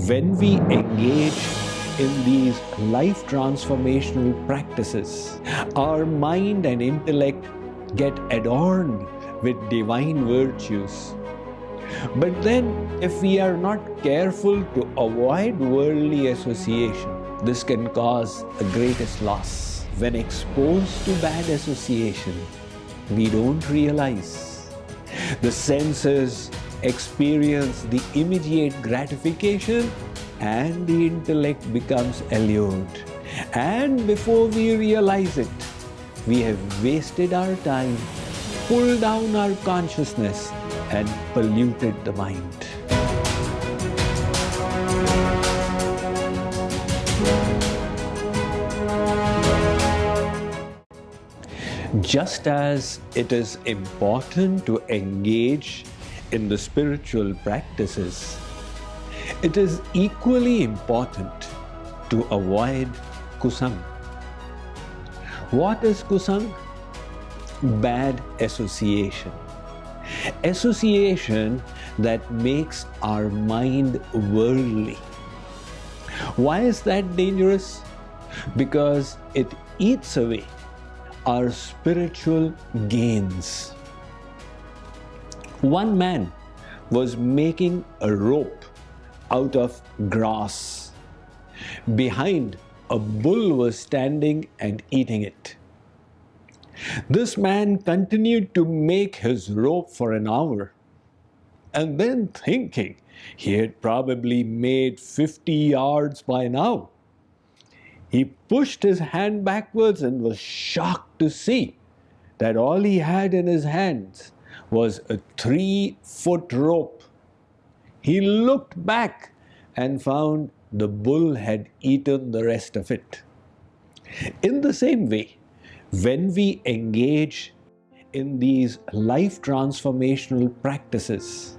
When we engage in these life transformational practices, our mind and intellect get adorned with divine virtues. But then, if we are not careful to avoid worldly association, this can cause the greatest loss. When exposed to bad association, we don't realize. The senses experience the immediate gratification and the intellect becomes allured. And before we realize it, we have wasted our time, pulled down our consciousness, and polluted the mind. Just as it is important to engage in the spiritual practices, it is equally important to avoid kusang. What is kusang? Bad association. Association that makes our mind worldly. Why is that dangerous? Because it eats away our spiritual gains. One man was making a rope out of grass. Behind, a bull was standing and eating it. This man continued to make his rope for an hour, and then thinking he had probably made 50 yards by now, he pushed his hand backwards and was shocked to see that all he had in his hands was a 3-foot rope. He looked back and found the bull had eaten the rest of it. In the same way, when we engage in these life transformational practices,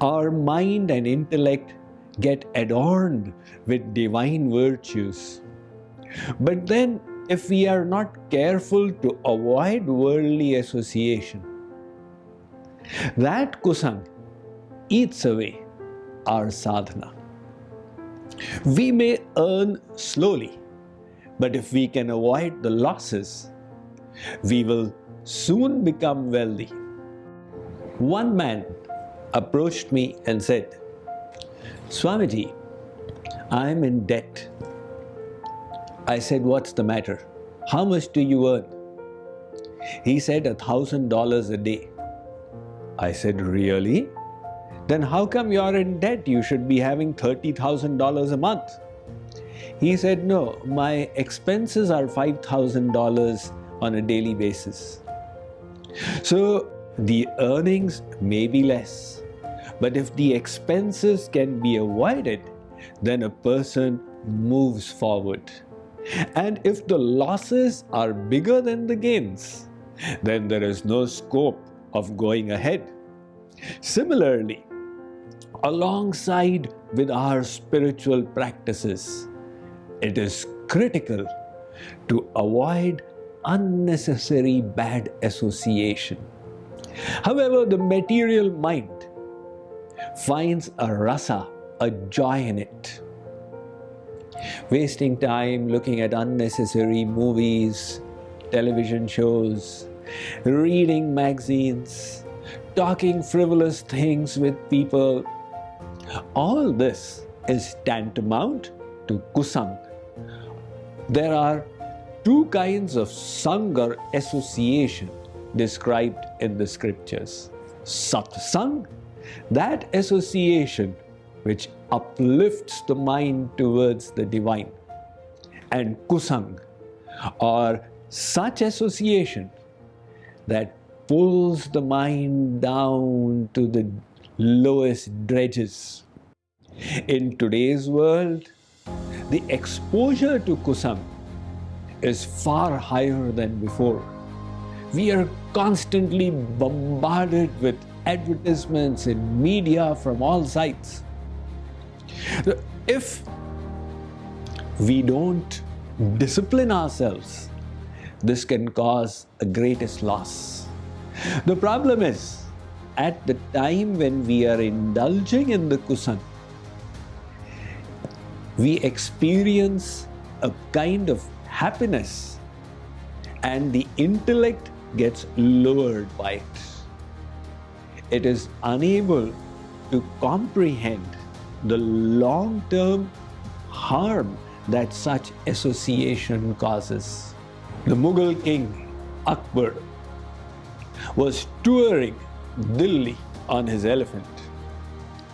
our mind and intellect get adorned with divine virtues. But then, if we are not careful to avoid worldly association, that kusang eats away our sadhana. We may earn slowly, but if we can avoid the losses, we will soon become wealthy. One man approached me and said, "Swamiji, I am in debt." I said, "What's the matter? How much do you earn?" He said, $1,000 a day. I said, "Really? Then how come you're in debt? You should be having $30,000 a month." He said, "No, my expenses are $5,000 on a daily basis." So the earnings may be less, but if the expenses can be avoided, then a person moves forward. And if the losses are bigger than the gains, then there is no scope of going ahead. Similarly, alongside with our spiritual practices, it is critical to avoid unnecessary bad association. However, the material mind finds a rasa, a joy in it. Wasting time looking at unnecessary movies, television shows, reading magazines, talking frivolous things with people, all this is tantamount to kusang. There are two kinds of sang or association described in the scriptures. Satsang, that association which uplifts the mind towards the divine, and kusang, or such association that pulls the mind down to the lowest dredges. In today's world, the exposure to kusang is far higher than before. We are constantly bombarded with advertisements in media from all sides. If we don't discipline ourselves, this can cause the greatest loss. The problem is, at the time when we are indulging in the kusang, we experience a kind of happiness, and the intellect gets lowered by it. It is unable to comprehend the long-term harm that such association causes. The Mughal king Akbar was touring Delhi on his elephant.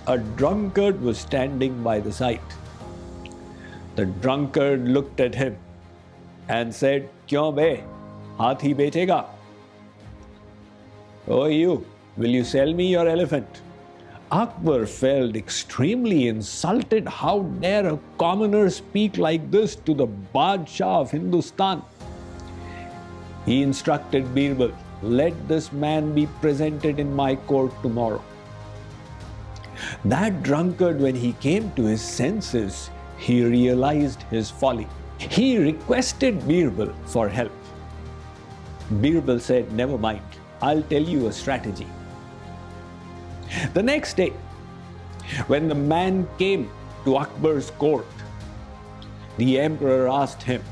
A drunkard was standing by the side. The drunkard looked at him and said, "Kyon be? Hathi bechega? Oh you, will you sell me your elephant?" Akbar felt extremely insulted. How dare a commoner speak like this to the Badshah of Hindustan? He instructed Birbal, "Let this man be presented in my court tomorrow." That drunkard, when he came to his senses, he realized his folly. He requested Birbal for help. Birbal said, "Never mind, I'll tell you a strategy." The next day, when the man came to Akbar's court, the emperor asked him,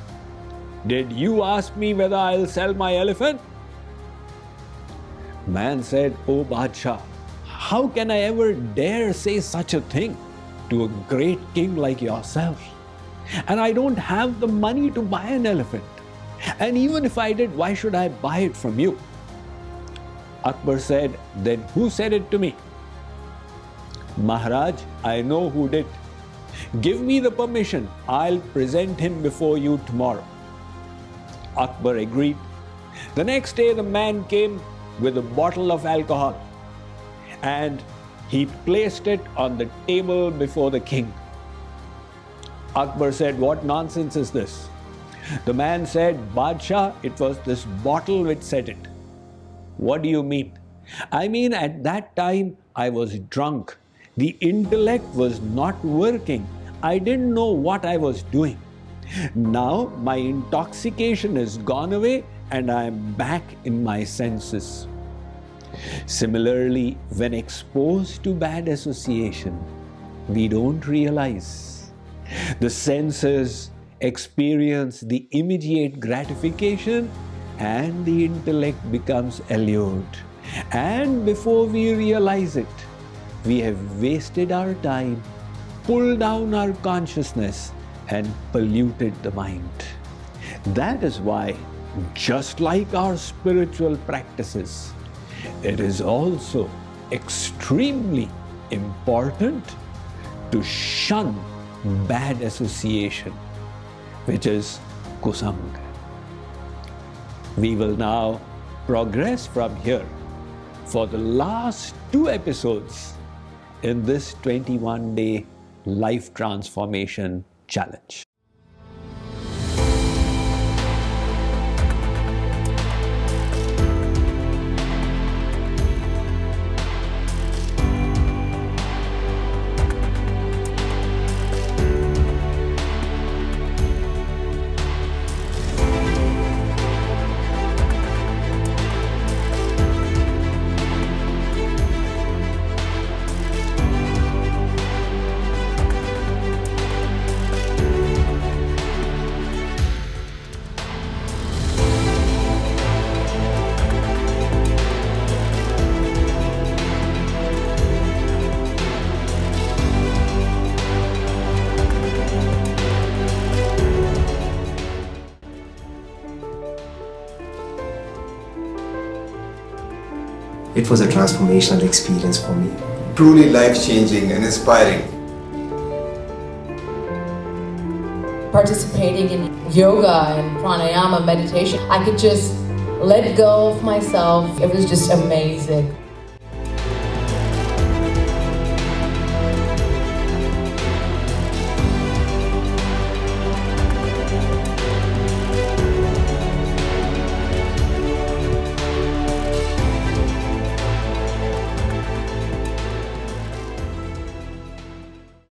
"Did you ask me whether I'll sell my elephant?" Man said, "Oh Badshah, how can I ever dare say such a thing to a great king like yourself? And I don't have the money to buy an elephant. And even if I did, why should I buy it from you?" Akbar said, "Then who said it to me?" "Maharaj, I know who did. Give me the permission. I'll present him before you tomorrow." Akbar agreed. The next day, the man came with a bottle of alcohol and he placed it on the table before the king. Akbar said, "What nonsense is this?" The man said, "Badshah, it was this bottle which said it." "What do you mean?" "I mean, at that time I was drunk. The intellect was not working. I didn't know what I was doing. Now my intoxication is gone away and I am back in my senses." Similarly, when exposed to bad association, we don't realize. The senses experience the immediate gratification and the intellect becomes allured. And before we realize it, we have wasted our time, pulled down our consciousness, and polluted the mind. That is why, just like our spiritual practices, it is also extremely important to shun bad association, which is kusang. We will now progress from here for the last 2 episodes in this 21-day life transformation challenge. It was a transformational experience for me. Truly life-changing and inspiring. Participating in yoga and pranayama meditation, I could just let go of myself. It was just amazing.